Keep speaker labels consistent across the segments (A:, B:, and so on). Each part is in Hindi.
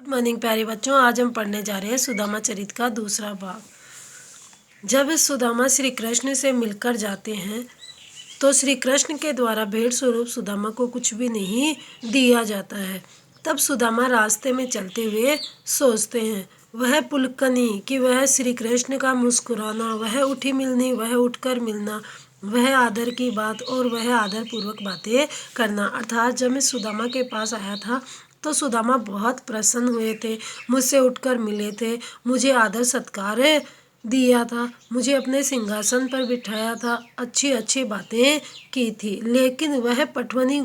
A: गुड मॉर्निंग प्यारे बच्चों। आज हम पढ़ने जा रहे हैं सुदामा चरित का दूसरा भाग। जब सुदामा श्री कृष्ण से मिलकर जाते हैं तो श्री कृष्ण के द्वारा भेंट स्वरूप सुदामा को कुछ भी नहीं दिया जाता है। तब सुदामा रास्ते में चलते हुए सोचते हैं, वह पुलकनी कि वह श्री कृष्ण का मुस्कुराना, वह उठी मिलनी, वह उठकर मिलना, वह आदर की बात और वह आदर पूर्वक बातें करना। अर्थात जब मैं सुदामा के पास आया था तो सुदामा बहुत प्रसन्न हुए थे, मुझसे उठकर मिले थे, मुझे आदर सत्कार दिया था, मुझे अपने सिंहासन पर बिठाया था, अच्छी अच्छी बातें की थी। लेकिन वह पटवनी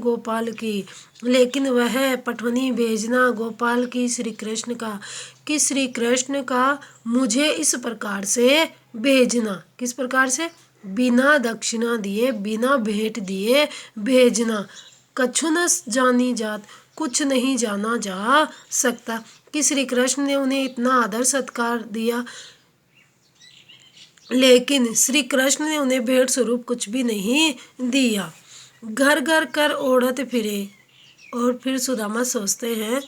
A: भेजना गोपाल की श्री कृष्ण का कि श्री कृष्ण का मुझे इस प्रकार से भेजना। किस प्रकार से? बिना दक्षिणा दिए, बिना भेंट दिए भेजना। कछु न जानी जात, कुछ नहीं जाना जा सकता कि श्री कृष्ण ने उन्हें इतना आदर सत्कार दिया, लेकिन श्री कृष्ण ने उन्हें भेंट स्वरूप कुछ भी नहीं दिया। घर घर कर ओढ़त फिरे। और फिर सुदामा सोचते हैं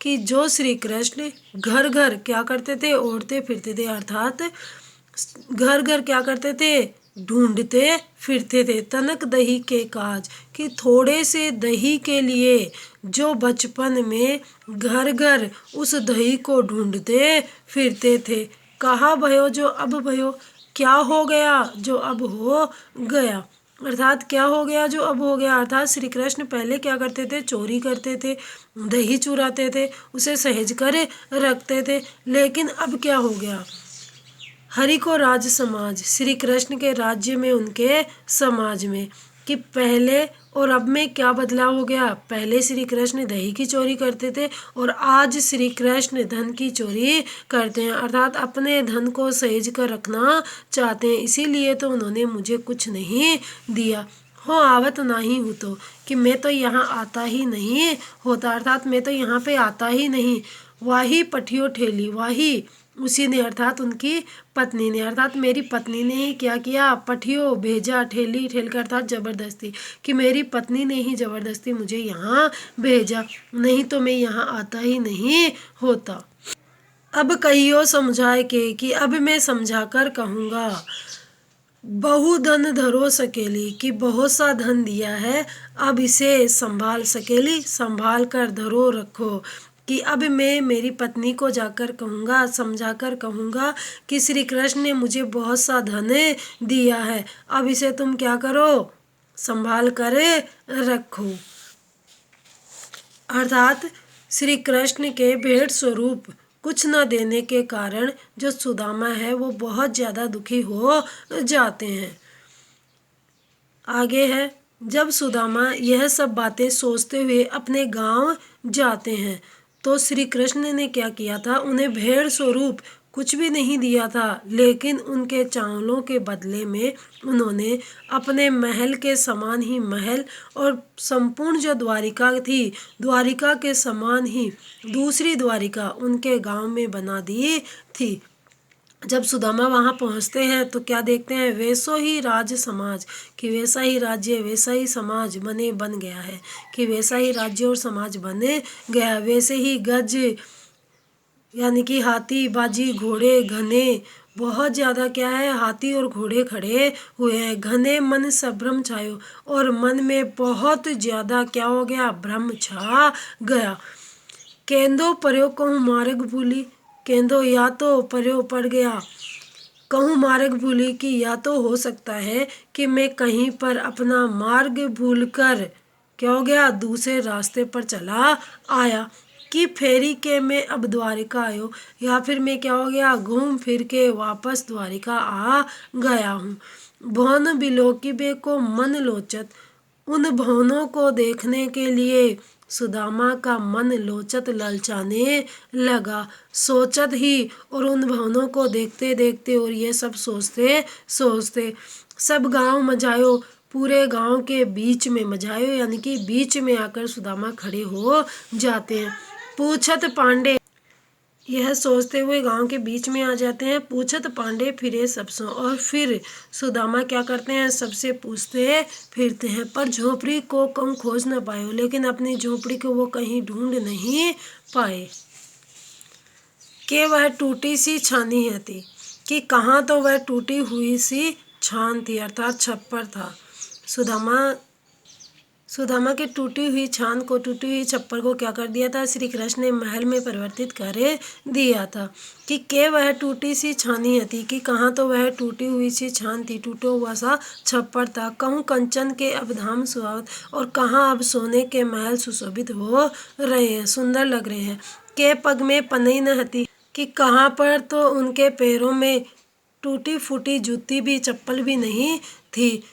A: कि जो श्री कृष्ण घर घर क्या करते थे? ओढ़ते फिरते थे। अर्थात घर घर क्या करते थे? ढूंढते फिरते थे। तनक दही के काज कि थोड़े से दही के लिए जो बचपन में घर घर उस दही को ढूंढते फिरते थे। कहा भयो जो अब भयो, क्या हो गया जो अब हो गया। अर्थात क्या हो गया जो अब हो गया? अर्थात श्री कृष्ण पहले क्या करते थे? चोरी करते थे, दही चुराते थे, उसे सहेज कर रखते थे। लेकिन अब क्या हो गया? हरि को राज समाज, श्री कृष्ण के राज्य में, उनके समाज में, कि पहले और अब में क्या बदलाव हो गया? पहले श्री कृष्ण दही की चोरी करते थे और आज श्री कृष्ण धन की चोरी करते हैं। अर्थात अपने धन को सहेज कर रखना चाहते हैं। इसीलिए तो उन्होंने मुझे कुछ नहीं दिया। हो आवत नहीं हूँ तो, कि मैं तो यहाँ आता ही नहीं होता। अर्थात मैं तो यहाँ पे आता ही नहीं। वाही पठियो ठेली, वाही उसी ने, अर्थात उनकी पत्नी ने, अर्थात मेरी पत्नी ने ही क्या किया? पठियो भेजा, ठेली ठेल कर, अर्थात जबरदस्ती, कि मेरी पत्नी ने ही जबरदस्ती मुझे यहाँ भेजा, नहीं तो मैं यहाँ आता ही नहीं होता। अब कहियो समझाए के, कि अब मैं समझा कर कहूँगा। बहु धन धरो सकेली, कि बहुत सा धन दिया है, अब इसे संभाल सकेली, संभाल कर धरो रखो। कि अब मैं मेरी पत्नी को जाकर कहूँगा, समझा कर कहूँगा कि श्री कृष्ण ने मुझे बहुत सा धन दिया है, अब इसे तुम क्या करो? संभाल कर रखो। अर्थात श्री कृष्ण के भेंट स्वरूप कुछ न देने के कारण जो सुदामा है वो बहुत ज़्यादा दुखी हो जाते हैं। आगे है, जब सुदामा यह सब बातें सोचते हुए अपने गांव जाते हैं तो श्री कृष्ण ने क्या किया था? उन्हें भेंट स्वरूप कुछ भी नहीं दिया था, लेकिन उनके चावलों के बदले में उन्होंने अपने महल के समान ही महल और संपूर्ण जो द्वारिका थी, द्वारिका के समान ही दूसरी द्वारिका उनके गांव में बना दी थी। जब सुदामा वहाँ पहुँचते हैं तो क्या देखते हैं? वैसो ही राज समाज, कि वैसा ही राज्य, वैसा ही समाज बन गया है, कि वैसा ही राज्य और समाज बने गया। वैसे ही गज यानी कि हाथी, बाजी, घोड़े घने, बहुत ज़्यादा क्या है? हाथी और घोड़े खड़े हुए हैं। घने मन संभ्रम छायो, और मन में बहुत ज़्यादा क्या हो गया? भ्रम छा गया। केंदो पर्यो कहूँ मार्ग भूली, केंदो या तो पर्यो पड़ गया, कहूँ मार्ग भूली, कि या तो हो सकता है कि मैं कहीं पर अपना मार्ग भूलकर क्या हो गया? दूसरे रास्ते पर चला आया, कि फेरी के मैं अब द्वारिका आयो, या फिर मैं क्या हो गया? घूम फिर के वापस द्वारिका आ गया हूँ। भवन बिलोकिबे को मन लोचत, उन भवनों को देखने के लिए सुदामा का मन लोचत, ललचाने लगा। सोचत ही और उन भवनों को देखते देखते और ये सब सोचते सोचते सब गांव मझायो, पूरे गांव के बीच में मझायो, यानी कि बीच में आकर सुदामा खड़े हो जाते हैं। पूछत पांडे, यह सोचते हुए गांव के बीच में आ जाते हैं। पूछत पांडे फिरे सबसों, और फिर सुदामा क्या करते हैं? सबसे पूछते फिरते हैं, पर झोपड़ी को कम खोज न पाए, लेकिन अपनी झोपड़ी को वो कहीं ढूंढ नहीं पाए। कि वह टूटी सी छानी है थी, कि कहाँ तो वह टूटी हुई सी छान थी, अर्थात छप्पर था। सुदामा की टूटी हुई छान को, टूटी हुई छप्पर को क्या कर दिया था? श्री कृष्ण ने महल में परिवर्तित कर दिया था। कि वह टूटी सी छानी थी, कि कहाँ तो वह टूटी हुई सी छान थी, टूटा हुआ सा छप्पर था। कहूँ कंचन के अब धाम सुहावत, और कहाँ अब सोने के महल सुशोभित हो रहे हैं, सुंदर लग रहे हैं। के पग में पनई न हती, कि कहाँ पर तो उनके पैरों में टूटी फूटी जूती भी, चप्पल भी नहीं थी।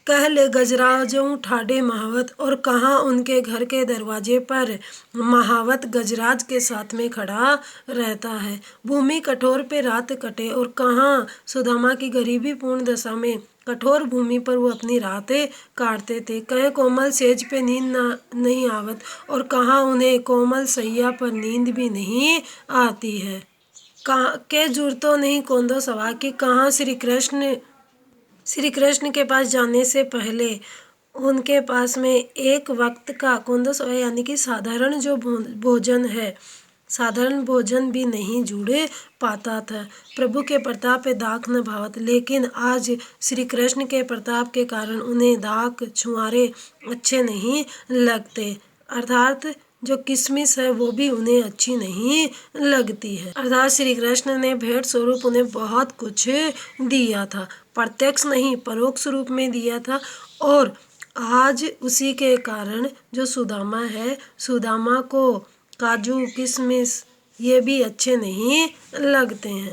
A: कह ले गजराजों ठाडे महावत, और कहाँ उनके घर के दरवाजे पर महावत गजराज के साथ में खड़ा रहता है। भूमि कठोर पे रात कटे, और कहाँ सुदामा की गरीबी पूर्ण दशा में कठोर भूमि पर वो अपनी रातें काटते थे। कहे कोमल सेज पे नींद नहीं आवत, और कहाँ उन्हें कोमल सैया पर नींद भी नहीं आती है। कहाँ के जुड़तो नहीं कोंदो सवा, कि कहाँ श्री कृष्ण के पास जाने से पहले उनके पास में एक वक्त का कोंदो सवा यानी कि साधारण जो भोजन है, साधारण भोजन भी नहीं जुड़े पाता था। प्रभु के प्रताप पे दाख न भावत, लेकिन आज श्री कृष्ण के प्रताप के कारण उन्हें दाख छुआरे अच्छे नहीं लगते, अर्थात जो किशमिश है वो भी उन्हें अच्छी नहीं लगती है। अर्थात श्री कृष्ण ने भेंट स्वरूप उन्हें बहुत कुछ दिया था, प्रत्यक्ष नहीं परोक्ष रूप में दिया था। और आज उसी के कारण जो सुदामा है, सुदामा को काजू किशमिश ये भी अच्छे नहीं लगते हैं।